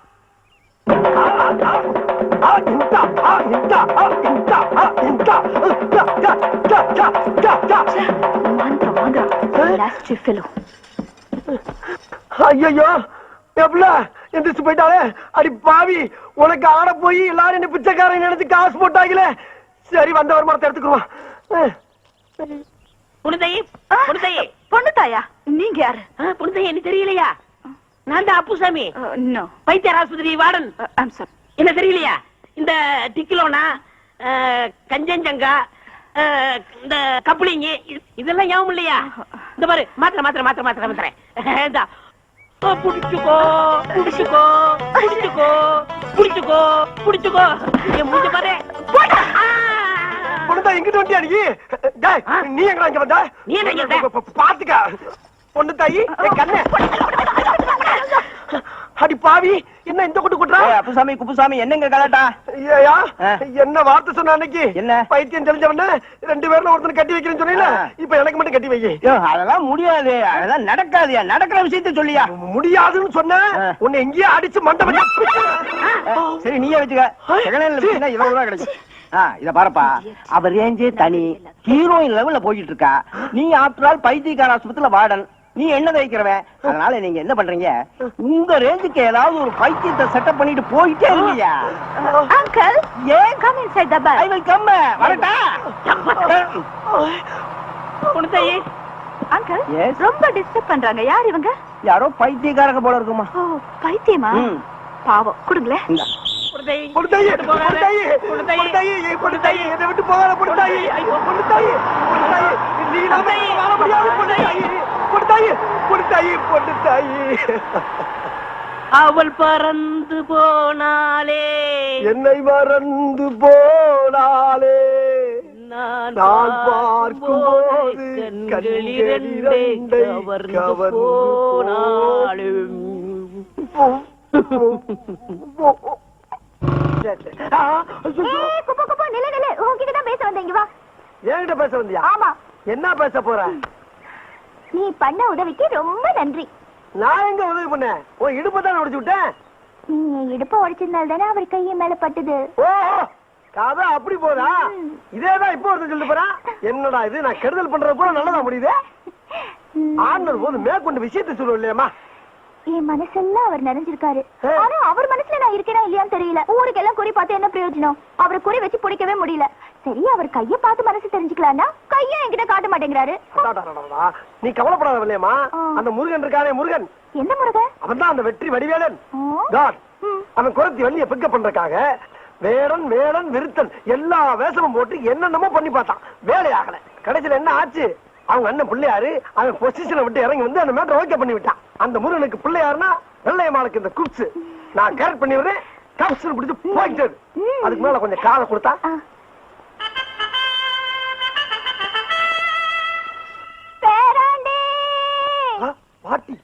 ஐயோ எப்பல எந்திரிச்சு போயிட்டாலே. அடி பாவி உனக்கு ஆட போய் எல்லாரும் என்ன பிச்சைக்காரன் நினைச்சு காசு போட்டாங்களே. சரி வந்த வருமானத்தை எடுத்துக்குருவான். புனிதையே புனிதையே பொண்ணு தாயா? நீங்க யாரு? புனிதையே என்ன தெரியலையா? நான் தான் அப்புசாமி, நோ. வைத்தியர் ஆஸ்பத்திரி வார்டன். I'm sorry. என்ன தெரியலையா? இந்த டிக்கிலோனா கஞ்சஞ்சங்கா இந்த கப்ளிங் இதெல்லாம் ஞாபகம் இல்லையா? இந்த பாரு மாத்திரை மாத்திரை மாத்திரை மாத்திரை மாத்திரை இந்தா. புடிச்சுக்கோ புடிச்சுக்கோ புடிச்சுக்கோ புடிச்சுக்கோ புடிச்சுக்கோ. என் மூஞ்ச பாரு. பொண்ணு தாய் எங்கிட்ட வண்டியா நீ? நீ எங்கடா இங்க வந்த? நீ என்ன இங்க வந்த? பாத்துக்க பொண்ணு தாயி என் கண்ணு. அடி பாவி என்ன இந்த கொட்டு கொட்டுறா? அப்புசாமி குப்புசாமி என்னங்க கலாட்டா? ஐயா என்ன வார்த்தை சொன்ன அன்னைக்கு? என்ன பைத்தியம் தெரிஞ்சவன 2 பேர்ல ஒருத்தனை கட்டி வைக்கிறேன்னு சொன்னீல, இப்ப எனக்கு மட்டும் கட்டி வை. அதெல்லாம் முடியாது, அதெல்லாம் நடக்காதுயா. நடக்கிற விஷயத்த சொல்லியா? முடியாதுன்னு சொன்ன உன்னை எங்கேயே அடிச்சு மண்டபம். சரி நீயே வச்சுக்க. செகண்ட் 20 ரூபா கிடைக்கும். இத பாருப்பா, அவர் ரேஞ்சே தனி, ஹீரோயின் லெவல்ல போயிட்டு இருக்கா. நீ ஆஃப்டர் ஆல் பைத்தியக்கார ஆஸ்பத்திரியில வார்டன், நீ என்ன தைக்கிறவன். அதனால நீங்க என்ன பண்றீங்க, உங்க ரேஞ்சுக்கு ஏதாவது ஒரு பைத்தியத்தை செட்டப் பண்ணிட்டு போயிட்டே இருக்கியா? அங்கிள் ஏன் come inside the bus? I will come. வரட்டா? புனிதையே அங்கிள் ரொம்ப டிஸ்டர்ப் பண்றாங்க. யார் இவங்க? யாரோ பைத்தியக்காரங்க போல இருக்குமா. ஓ பைத்தியமா? பாவம் கொடுங்களே. அவள் பறந்து போனாலே, என்னை மறந்து போனாலே, நான் பார்க்கும்போது கண்களிரண்டே கவர்ந்து போனாலும். என்கிட்ட பேச வந்தியா? ஆமா. என்ன பேச போற? நீ பண்ண உதவிக்கு ரொம்ப நன்றி. நான் எங்க உதவி பண்ணேன்? உன் இடுப்பு தானே உடைச்சு விட்டேன். நீ இடுப்ப உடைச்சிருந்தால் தானே அவர் கையை மேல பட்டது. ஓ கதை அப்படி போதா? இதேதான் இப்போ ஒருத்தர் சொல்லிட்டு போறான். என்னடா இது, நான் கெடுதல் பண்றது கூட நல்லதா முடியுது. ஆண்டர் போது மேற்கொண்டு விஷயத்தை சொல்லுவோம் இல்லையம்மா. என் மனசெல்லாம் அவர் நிறைஞ்சிருக்காரு. ஆனா அவர் மனசுல நான் இருக்கேனா இல்லையான்னு தெரியல. ஊருக்கெல்லாம் குறி பார்த்து என்ன பிரயோஜனம்? அவரை குறி வச்சு பிடிக்கவே முடியல. சரி, அவர் கைய பார்த்து மனசு தெரிஞ்சுக்கலாம்னா கைய என்கிட்ட காட்ட மாட்டேங்கிறாரு. நீ கவலைப்படாத வல்லையம்மா. அந்த முருகன் இருக்கானே, முருகன். எந்த முருகன்? அவன் தான் அந்த வெற்றி வடிவேலன். அவன் குரத்தி வள்ளிய பிக்கப் பண்றதுக்காக வேடன் வேடன் விருத்தன் எல்லா வேஷமும் போட்டு என்னென்னமோ பண்ணி பார்த்தான். வேலையாகல. கடைசியில என்ன ஆச்சு? அவங்க அண்ணன் பிள்ளையாரு அவன் பொசிஷனை விட்டு இறங்கி வந்து அந்த மேட்டர் ஓகே பண்ணி விட்டான். அந்த முருகனுக்கு பிள்ளையாருன்னா வெள்ளையம்மாளுக்கு இந்த குப்ஸ் நான் கரெக்ட் பண்ணி விடுறேன். கப்ஸ் பிடிச்சு போயிட்டு அதுக்கு மேல கொஞ்சம் காலை கொடுத்தா பாட்டி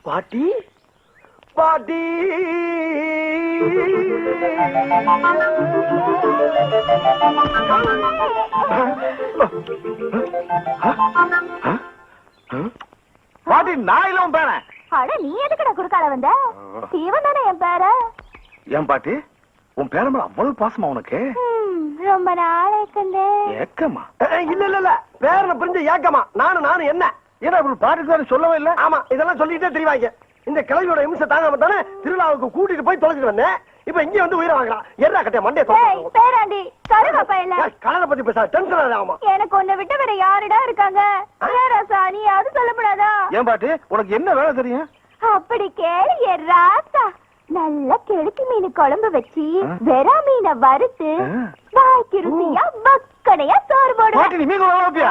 பாட்டி பாட்டி பாட்டி நான் இல்ல உன் பேரன். அட நீ எதுக்குடா குறுக்கால வந்த? இவன் தானே என் பேர. ஏன் பாட்டி உன் பேரன் மேல அவ்வளவு பாசமா உனக்கு? ரொம்ப நாளைக்கு ஏக்கமா? இல்ல இல்ல இல்ல பேரனை பிரிஞ்ச ஏக்கமா? நானும் என்ன ஏன்னா பாட்டுக்கு சொல்லவே இல்ல. ஆமா இதெல்லாம் சொல்லிட்டே தெரியவாங்க. இந்த கிழவியோட இம்சை தாங்காம தானே திருவிழாவுக்கு கூட்டிட்டு போய் தொலைச்சிட்டு வந்தேன். இப்ப இங்க வந்து உயிரை வாங்கலாம். என்ன கட்டிய மண்டே பேராண்டி கருவாப்பா இல்ல கலரை பத்தி பேச டென்ஷன் ஆகுமா? எனக்கு உன்னை விட்டு வேற யாருடா இருக்காங்க? ராசா நீ அது சொல்லப்படாதா? ஏன் பாட்டி உனக்கு என்ன வேலை தெரியும்? அப்படி கேளு என் ராசா. நல்ல கெளுத்தி மீன் குழம்பு வச்சு வெறா மீனை வறுத்து வாய்க்கு ருசியா பக்கனையா சோறு போடுவேன். பாட்டி நீ மீன் குழம்பு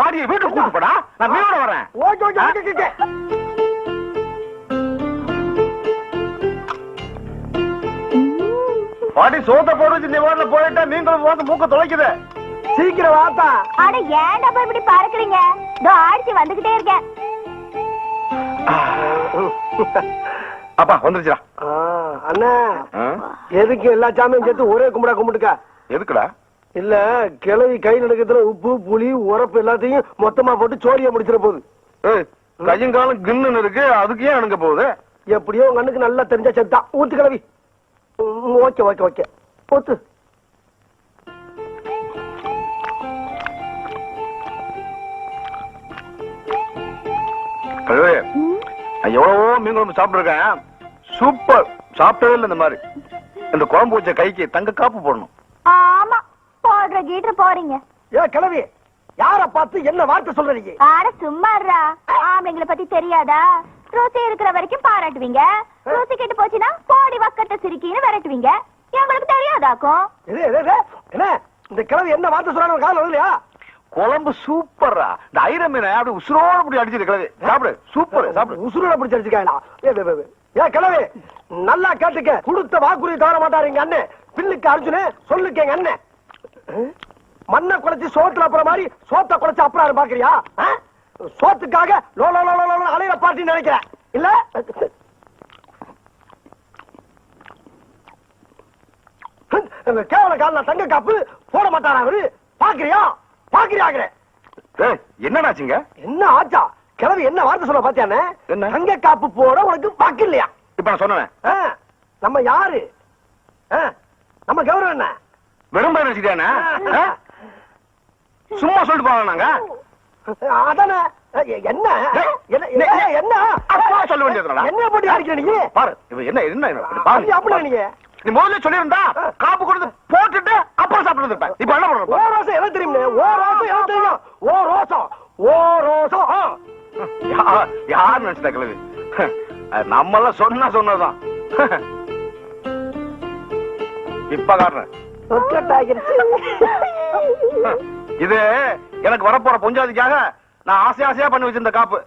பாட்டியை வீட்டுக்கு கூட்டு போடா. நான் மீனோட வரேன். Okay okay okay. பாட்டி சோத்த போட்டு இந்த வாரத்துல போயிட்டா மீன் குழம்பு வந்து மூக்க தொலைக்குது. சீக்கிரம் வாப்பா. ஆனா ஏன்டா போய் இப்படி பறக்குறீங்க? ஆடிச்சு வந்துகிட்டே இருக்கேன். அப்பா வந்துருச்சா? அண்ணா எதுக்கு எல்லா சாமியும் சேர்த்து ஒரே கும்பிடா கும்பிட்டுக்க? எதுக்குடா? இல்ல கிளவி கை நடக்கத்துல உப்பு புளி உரப்பு எல்லாத்தையும் மொத்தமா போட்டு சோழிய முடிச்சிட போகுது. கையும் காலம் கின்னு இருக்கு, அதுக்கு ஏன் அணுங்க போகுது? எப்படியோ உங்க அண்ணுக்கு நல்லா தெரிஞ்சா செத்தா. ஊத்து கிளவி. ஓகே ஓகே ஓகே ஊத்து. எவ்வளவோ மீன் குழம்பு சாப்பிட்டு இருக்கேன். சூப்பர். சாப்பிட்டதே இல்ல இந்த மாதிரி. இந்த குழம்பு வச்ச கைக்கு தங்க காப்பு போடணும். ஆமா போடுற கீட்டர் போறீங்க. ஏ கிளவி யார பார்த்து என்ன வார்த்தை சொல்றீங்க? ஆட சும்மாறா. ஆம்பளைங்களை பத்தி தெரியாதா? ருசி இருக்கிற வரைக்கும் பாராட்டுவீங்க. ருசி கெட்டு போச்சுன்னா கோடி வக்கட்ட சிரிக்கின்னு விரட்டுவீங்க. எங்களுக்கு தெரியாதாக்கும்? என்ன இந்த கிளவி என்ன வார்த்தை சொல்றாங்க கால வரலையா? குழம்பு சூப்பரா. இந்த ஐர மீனை அப்படி உசுரோட அப்படி அடிச்சிருக்கிறது. சாப்பிடு. சூப்பர். சாப்பிடு. உசுரோட பிடிச்சி அடிச்சுக்கலாம். ஏ கிளவி நல்லா கேட்டுக்க. கொடுத்த வாக்குறுதி தவற மாட்டாரு எங்க அண்ணன். பில்லுக்கு அர்ஜுனு சொல்லுக்கு எங்க அண்ணன். மண்ணை குலைச்சு சோத்துல அப்புறம் மாதிரி சோத்த குலைச்சு அப்புறம் பாக்குறியா? சோத்துக்காக லோ லோ லோ லோ அலையில பாட்டி நினைக்கிறேன் இல்ல? கேவல கால தங்க காப்பு போட மாட்டாரா அவரு? பாக்குறியா பாக்குறியாங்க? என்னடாச்சுங்க? என்ன ஆச்சா? கிளவி என்ன வார்த்தை சொல்ல பாத்தியானே? என்ன? தங்க காப்பு போட உனக்கு வாக்கு இல்லையா? இப்ப நான் சொன்னேன். நம்ம யாரு? நம்ம கௌரவம் என்ன? வெறும் பயிர் வச்சுக்கிட்டானே? சும்மா சொல்லிட்டு போவாங்க நாங்க. அதானே என்ன என்ன சொல்ல வேண்டியது என்ன போட்டு அடிக்கிற நீ? பாரு என்ன என்ன அப்படி நீங்க நீ முதல்ல சொல்லியிருந்தா காப்பு கொடுத்து போட்டுட்டு அப்புறம் சாப்பிட்டு இருப்பேன். இப்ப என்ன பண்ற? ஓ ரோசம் எல்லாம் தெரியும். ஓ ரோசம் எல்லாம் தெரியும். ஓ ரோசம் ஓ ரோசம் யார் நினைச்சா கிழவி? நம்ம எல்லாம் சொன்னதுதான். இப்ப காரணம் இது எனக்கு வரப்போற பொஞ்சாதிக்காக நான் ஆசையா பண்ணி வச்சிருந்த காப்பு.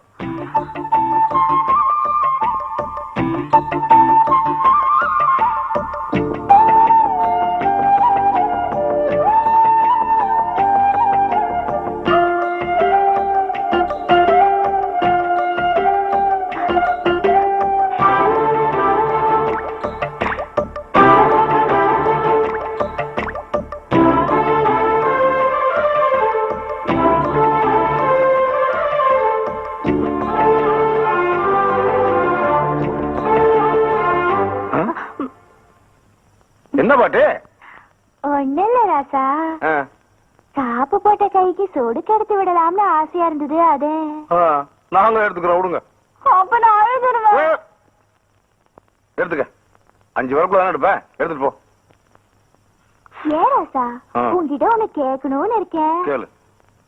என்ன பாட்டு? ஒண்ணு இல்ல ராசா. காப்பு போட்ட கைக்கு சூடு கெடுத்து விடலாம்னு ஆசையா இருந்தது. அதே நாங்க எடுத்துக்கிறோம் விடுங்க. அப்ப நான் அழுதுருவேன். எடுத்துக்க. 5 வரக்குள்ள தானே எடுப்பேன். எடுத்துட்டு போ. ஏராசா ஆ. உன்கிட்ட ஒண்ணு கேட்கணும்னு இருக்கேன். கேளு.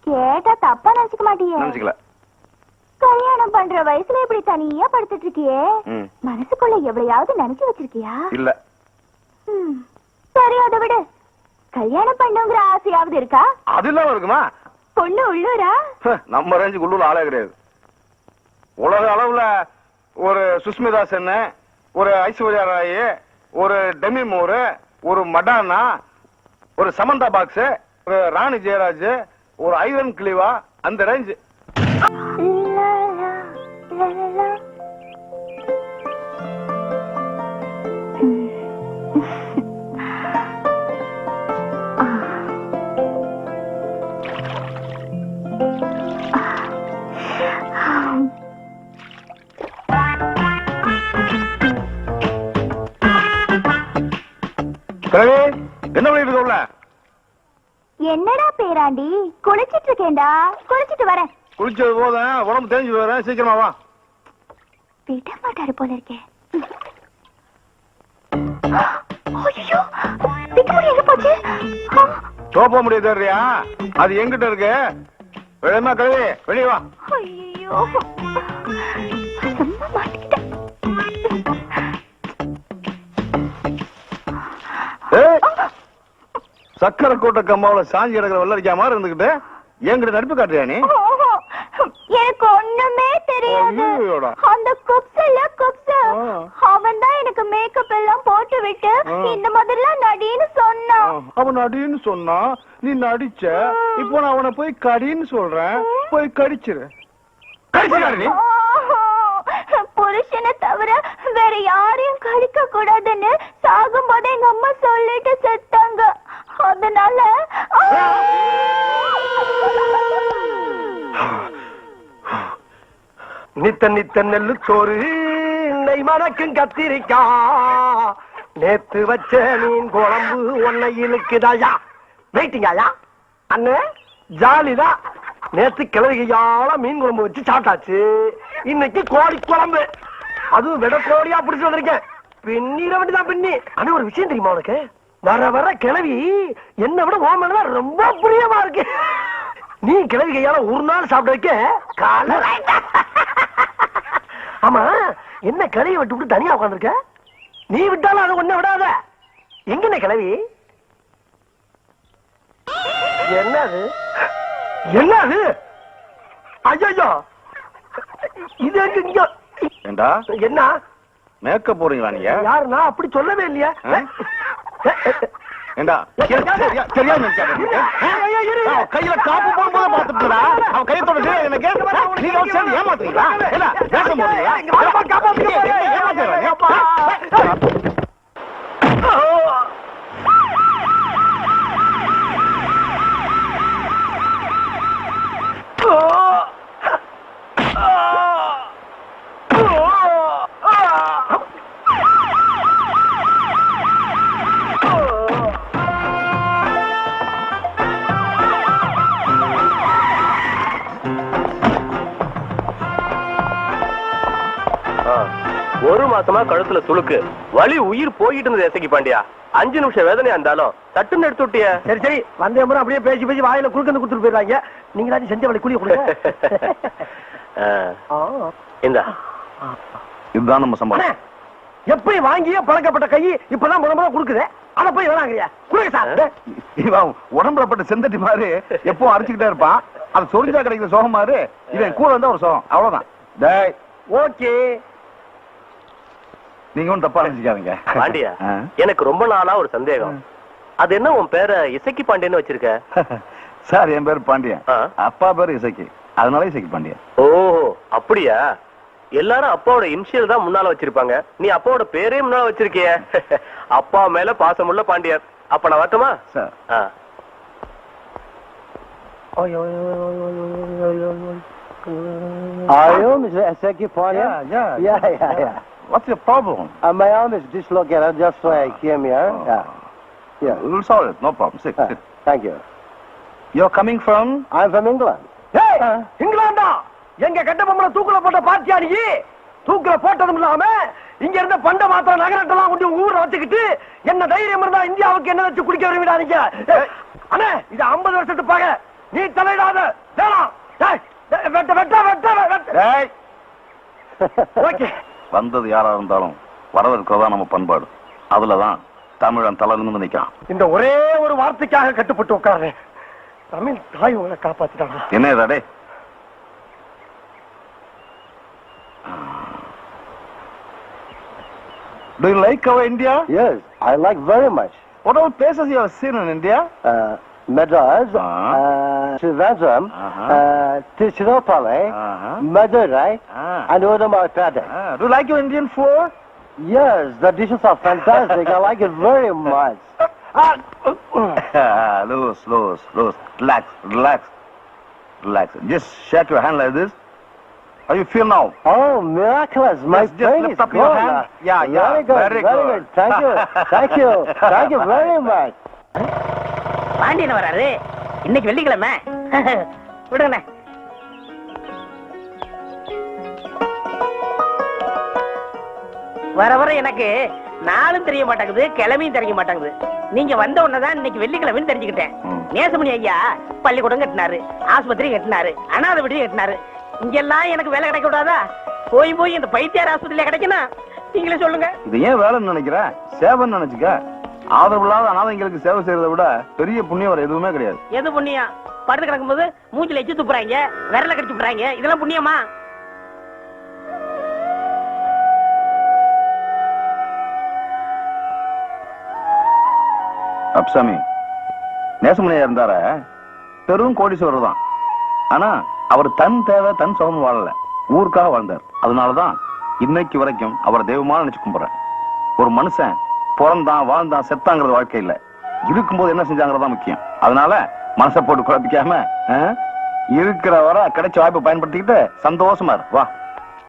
கேட்டா தப்பா நினைச்சுக்க மாட்டியே? நினைச்சுக்கல. கல்யாணம் பண்ற வயசுல இப்படி தனியா படுத்துட்டு இருக்கியே, ம். மனசுக்குள்ள எவ்வளையாவது நினைச்சு வச்சிருக்கியா? இல்ல. ம். சரி அதை விடு. கல்யாணம் பண்ணுங்கிற ஆசையாவது இருக்கா? அது இல்லாம இருக்குமா? பொண்ணு உள்ளூரா? நம்ம ரேஞ்சுக்கு உள்ளூர் ஆளே கிடையாது. உலக அளவுல ஒரு சுஸ்மிதா சென், ஒரு ஐஸ்வர்யா ராய், ஒரு டெமி மூர், ஒரு மடானா, ஒரு சமந்தா பாக்ஸ், ஒரு ராணி ஜெயராஜ், ஒரு ஐவன் கிளிவா, அந்த ரேஞ்சு. லா, லா, லா, லா, லா. கிழவி, என்ன பண்ணிட்டு இருக்க உள்ள? என்னடா பேராண்டி, குளிச்சிட்டு இருக்கேன்டா. குளிச்சிட்டு வரேன். குளிச்சது போதும், உடம்பு தேஞ்சு போறேன், சீக்கிரமா வா. விட மாட்டாரு போல இருக்கே. ஐயோ, பிக்குமுடி எங்க போச்சு? தோப்ப முடியாது தெரியா? அது எங்கிட்ட இருக்கு. வெளியமா கிழவி, வெளியே வா. ஐயோ, சும்மா மாட்டிக்கிட்டேன். சக்கரை கோட்டை கம்மாவில சாஞ்சி கிடக்கிற வெள்ளரிக்கா மாதிரி இருந்துகிட்டு என்கிட்ட நடிப்பு காட்டுறியா நீ? எனக்கு ஒண்ணுமே தெரியாது. ஐயோடா. அந்த குப்ஸ் இல்ல குப்ஸ், அவன் தான் எனக்கு மேக்கப் எல்லாம் போட்டு விட்டு இந்த மாதிரிலாம் நடின்னு சொன்னான். அவன் நடின்னு சொன்னா நீ நடிச்ச. இப்போ நான் அவனை போய் கடின்னு சொல்றேன். போய் கடிச்சிரு. கடிச்சிரு நீ. புருஷனை தவிர வேற யாரையும் கடிக்க கூடாதுன்னு சாகும் போது எங்க அம்மா சொல்லிட்டு செத்தாங்க. அதனால நித்த நித்த நெல்லு சோறு நெய் மணக்கும் கத்திரிக்கா, நேத்து வச்ச மீன் குழம்பு உன்னை இழுக்குதாயா. வெயிட்டிங்காயா அண்ணே, ஜாலிதான். நேத்து கிளவிகையால மீன் குழம்பு வச்சு சாப்பிட்டாச்சு. இன்னைக்கு கோழி குழம்பு, அதுவும் விட கோழியா பிடிச்சு வந்திருக்கேன். பின்னிட வேண்டிதான் பின்னி. ஆனா ஒரு விஷயம் தெரியுமா உனக்கு? வர வர கிளவி என்ன விட ஓமன் ரொம்ப பிரியமா இருக்கு. நீ கிளவி கையால ஒரு நாள் சாப்பிட வைக்க கால. ஆமா, என்ன கிளவி விட்டு விட்டு தனியா உட்காந்துருக்க? நீ விட்டாலும் அது ஒண்ணு விடாத. எங்கண்ணே கிளவி? என்னது என்னது? ஐயோ, இது எங்க இங்க? ஏண்டா என்ன மேக்கப் போறீங்களா நீங்க? யாருன்னா அப்படி சொல்லவே இல்லையா? ஏண்டா சரியா நினைச்சாரு. கையில காப்பு போகும்போது பாத்துட்டா அவன் கையை தொட்டு எனக்கு நீங்க சேர்ந்து ஏமாத்துறீங்களா? வேஷம் போடுறீங்களா? ஒரு மாசமா கழுத்துல துளுக்கு வலி உயிர் போயிட்டு இருந்தது எசக்கி பாண்டியா. 5 நிமிஷம் வேதனையா இருந்தாலும் சட்டுன்னு எடுத்து விட்டிய. சரி சரி, வந்தே முறை அப்படியே பேசி பேசி வாயில குறுக்கந்து கொடுத்துட்டு போயிடுறாங்க. நீங்க தான் செஞ்ச வழி குளிய கொடுங்க. இந்தா இதுதான் நம்ம சம்பளம். எப்படி வாங்கியே பழக்கப்பட்ட கை இப்பதான் முத முறை கொடுக்குது. அத போய் வேணாங்கறியா? குடுங்க சார். இவன் உடம்புல பட்ட செந்தட்டி மாதிரி எப்பவும் அரைச்சுக்கிட்டே இருப்பான். அது சொரிஞ்சா கிடைக்கிற சோகம் மாதிரி இவன் கூட இருந்தா ஒரு சோகம். அவ்வளவுதான். டேய் ஓகே, நீங்க ஒன்றும் தப்பா நினைச்சுக்காதீங்க. பாண்டியா, எனக்கு ரொம்ப நாளா ஒரு சந்தேகம். அது என்ன உன் பேரை இசக்கி பாண்டியன்னு வச்சிருக்க? சார், என் பேரு பாண்டியன். அப்பா பேரு இசக்கி, அதனால இசக்கி பாண்டியன். ஓ அப்படியா? எல்லாரும் அப்பாவோட இனிஷியல் தான் முன்னால வச்சிருப்பாங்க. நீ அப்பாவோட பேரே முன்னால வச்சிருக்கிய. அப்பா மேல பாசமுள்ள பாண்டியர். அப்ப நான் வரட்டுமா? Sir. Are you Mr. Eseki Ponya? Yeah. What's your problem? My arm is dislocated, just so I came here. Yeah. We'll solve it. No problem. Sit. Thank you. You're coming from? I'm from England. இங்கிலாந்தா? எங்க கட்ட பொம்மனை தூக்குல போட்ட பாத்தியா நீ? தூக்குல போட்டதும் இல்லாம இங்க இருந்த பண்ட மாத்திரம் நகரத்தெல்லாம் கொண்டு ஊர்ல வச்சுக்கிட்டு என்ன தைரியம் இருந்தா இந்தியாவுக்கு என்ன வச்சு குடிக்க வருவீடா நீங்க? அண்ணே இது 50 வருஷத்து பகை, நீ தலையிடாத. வேணாம். வெட்ட வெட்ட வெட்ட வெட்ட. ஓகே, வந்தது யாரா இருந்தாலும் வரவேற்கிறதா நம்ம பண்பாடு. அதுலதான் தமிழன் தலை நிமிர்ந்து நிக்கான். இந்த ஒரே ஒரு வார்த்தைக்காக கட்டுப்பட்டு உட்காரு. தமிழ் தாய் உங்களை காப்பாத்திட்டாங்க. என்ன இதடே? Do you like our India? Yes, I like very much. What all places you have seen in India? Madras, Trivandrum, Tiruchirappalli, Madurai, and Udumattadu. Do you like your Indian food? Yes, the dishes are fantastic. I like it very much. Loose. Relax. Just shake your hand like this. How you feel now? Oh, miraculous! My Just brain lift is up your gone. hand. Yeah, Very good, very very good. good. Thank you very much. Pandian வராரு இன்னைக்கு வெள்ளிக்கிழமை. விடுங்கண்ணே. வர வர எனக்கு நாளும் தெரிய மாட்டேங்குது, கிழமையும் தெரிய மாட்டேங்குது. நீங்க வந்த உடனேதான் இன்னைக்கு வெள்ளிக்கிழமைன்னு தெரிஞ்சுக்கிட்டேன். நேசமணி ஐயா பள்ளிக்கூடம் கட்டினாரு, ஆஸ்பத்திரி கட்டினாரு, அனாதை விடுதி கட்டினாரு. இங்கெல்லாம் எனக்கு வேலை கிடைக்க கூடாதா? போய் இந்த பைத்தியார் ஆஸ்பத்திரியில கிடைக்கணும். நீங்களே சொல்லுங்க. இது ஏன் வேலைன்னு நினைக்கிற? சேவைன்னு நினைச்சுக்க. ஆதரவு இல்லாத அனாதைங்களுக்கு சேவை செய்யறதை விட பெரிய புண்ணியம் வர எதுவுமே கிடையாது. எது புண்ணியம்? படுத்து கிடக்கும் போது மூஞ்சில எச்சு துப்புறாங்க, விரல கடிச்சு விடுறாங்க. இதெல்லாம் புண்ணியமா? அப்சாமி, நேசமணியா இருந்தார பெரும் கோடீஸ்வரர் தான். ஆனா அவர் தன் தேவை தன் சுகம் வாழல, ஊருக்காக வாழ்ந்தார். அதனாலதான் இன்னைக்கு வரைக்கும் அவரை தெய்வமா நினைச்சு கும்பிடுறேன். ஒரு மனுஷன் பிறந்தான் வாழ்ந்தான் செத்தாங்கிறது வாழ்க்கை இல்ல, இருக்கும்போது என்ன செஞ்சாங்கிறதா முக்கியம். அதனால மனசை போட்டு குழப்பிக்காம இருக்கிற வர கிடைச்ச வாய்ப்பை பயன்படுத்திக்கிட்டு சந்தோஷமா இரு. வா.